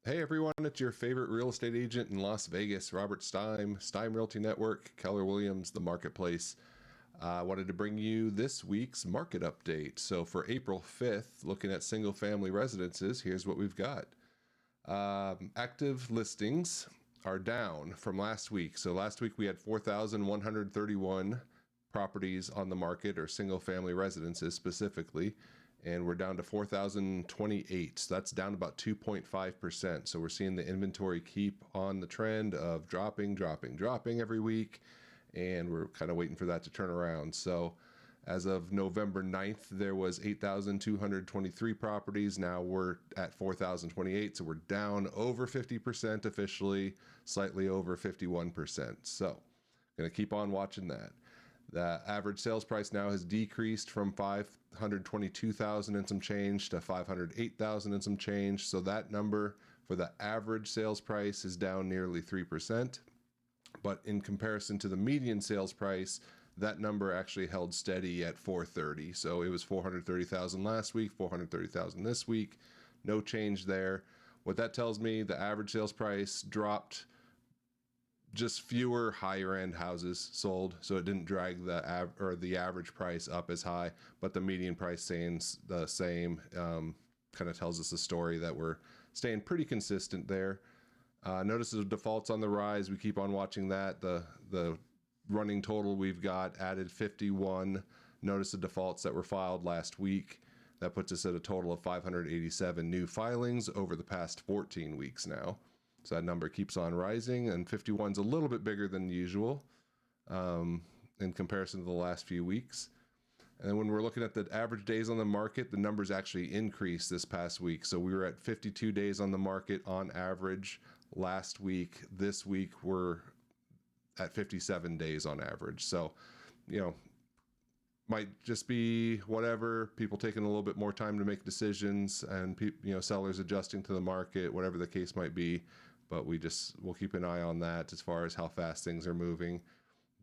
Hey everyone, it's your favorite real estate agent in Las Vegas, Robert Steim, Steim Realty Network, Keller Williams, The Marketplace. I wanted to bring you this week's market update. So for April 5th, looking at single family residences, here's what we've got. Active listings are down from last week. So last week we had 4,131 properties on the market, or single family residences specifically, and we're down to 4,028. So that's down about 2.5%. So we're seeing the inventory keep on the trend of dropping every week, and we're kind of waiting for that to turn around. So as of November 9th, there was 8,223 properties. Now we're at 4,028, so we're down over 50% officially, slightly over 51%. So going to keep on watching that. The average sales price now has decreased from 522,000 and some change to 508,000 and some change. So that number for the average sales price is down nearly 3%. But in comparison to the median sales price, that number actually held steady at 430. So it was 430,000 last week, 430,000 this week. No change there. What that tells me, the average sales price dropped, just fewer higher end houses sold, so it didn't drag the average price up as high, but the median price staying the same. Kind of tells us a story that we're staying pretty consistent there. Notices of defaults on the rise. We keep on watching that. The running total we've got added 51 notice of defaults that were filed last week. That puts us at a total of 587 new filings over the past 14 weeks now. So that number keeps on rising, and 51's a little bit bigger than usual in comparison to the last few weeks. And then when we're looking at the average days on the market, the numbers actually increased this past week. So we were at 52 days on the market on average last week. This week we're at 57 days on average. So, might just be whatever, people taking a little bit more time to make decisions, and sellers adjusting to the market, whatever the case might be. But we'll keep an eye on that as far as how fast things are moving.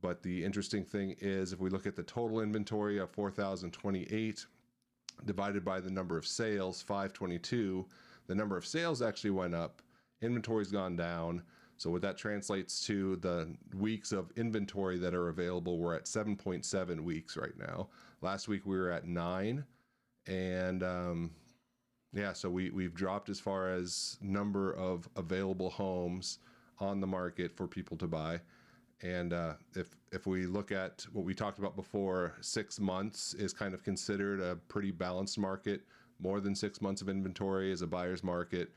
But the interesting thing is, if we look at the total inventory of 4,028 divided by the number of sales, 522, the number of sales actually went up. Inventory's gone down. So what that translates to, the weeks of inventory that are available, we're at 7.7 weeks right now. Last week we were at 9. And so we've dropped as far as number of available homes on the market for people to buy. And if we look at what we talked about before, 6 months is kind of considered a pretty balanced market. More than 6 months of inventory is a buyer's market.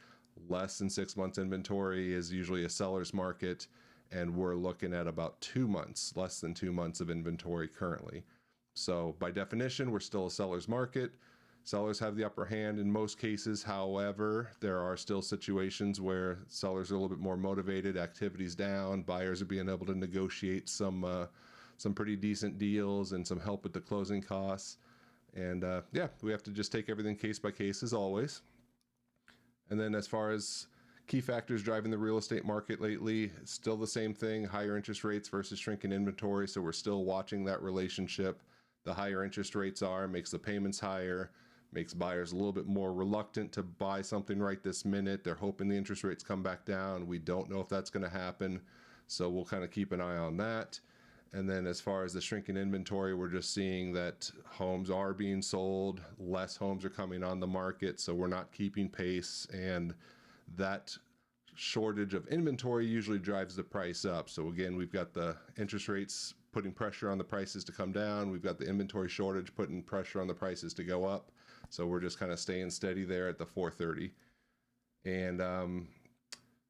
Less than 6 months inventory is usually a seller's market. And we're looking at about 2 months, less than 2 months of inventory currently. So by definition, we're still a seller's market. Sellers have the upper hand in most cases. However, there are still situations where sellers are a little bit more motivated, activity's down, buyers are being able to negotiate some pretty decent deals and some help with the closing costs. And we have to just take everything case by case as always. And then as far as key factors driving the real estate market lately, it's still the same thing, higher interest rates versus shrinking inventory. So we're still watching that relationship. The higher interest rates makes the payments higher, makes buyers a little bit more reluctant to buy something right this minute. They're hoping the interest rates come back down. We don't know if that's going to happen. So we'll kind of keep an eye on that. And then as far as the shrinking inventory, we're just seeing that homes are being sold. Less homes are coming on the market. So we're not keeping pace. And that shortage of inventory usually drives the price up. So again, we've got the interest rates putting pressure on the prices to come down. We've got the inventory shortage putting pressure on the prices to go up. So we're just kind of staying steady there at the 430. And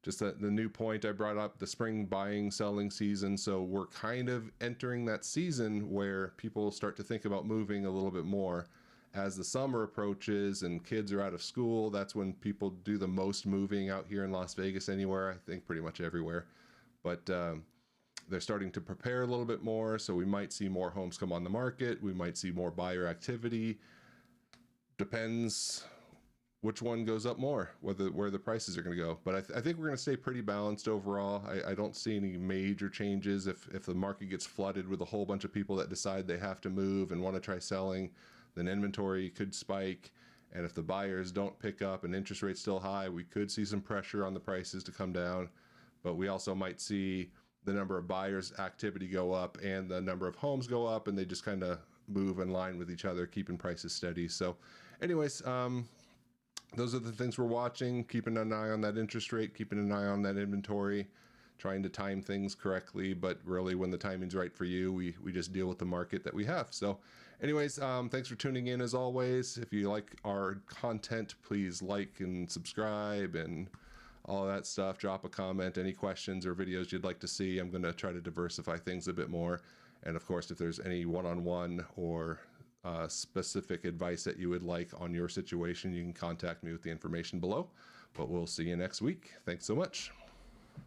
just the new point I brought up, the spring buying, selling season. So we're kind of entering that season where people start to think about moving a little bit more. As the summer approaches and kids are out of school, that's when people do the most moving out here in Las Vegas anywhere. I think pretty much everywhere. But they're starting to prepare a little bit more, so we might see more homes come on the market. We might see more buyer activity. Depends which one goes up more, where the prices are going to go. But I think we're going to stay pretty balanced overall. I don't see any major changes. If the market gets flooded with a whole bunch of people that decide they have to move and want to try selling, then inventory could spike, And if the buyers don't pick up and interest rates still high, we could see some pressure on the prices to come down. But we also might see the number of buyers activity go up and the number of homes go up, and they just kind of move in line with each other, keeping prices steady. So anyways, those are the things we're watching, keeping an eye on that interest rate, keeping an eye on that inventory, trying to time things correctly. But really, when the timing's right for you, we just deal with the market that we have. So anyways, thanks for tuning in as always. If you like our content, please like and subscribe and all that stuff. Drop a comment, any questions or videos you'd like to see. I'm going to try to diversify things a bit more. And of course, if there's any one-on-one or specific advice that you would like on your situation, you can contact me with the information below. But we'll see you next week. Thanks so much.